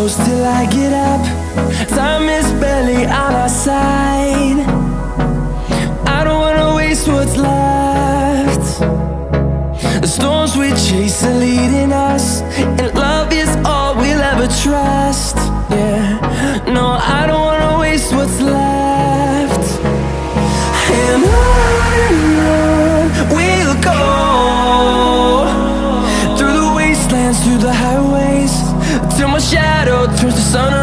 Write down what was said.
close till I get up. Time is barely on our side. I don't wanna waste what's left. The storms we chase are leading us, and love is all we'll ever trust. Yeah, no, I don't wanna waste what's left. And on we'll go, through the wastelands, through the highways, till my shadow turns to sun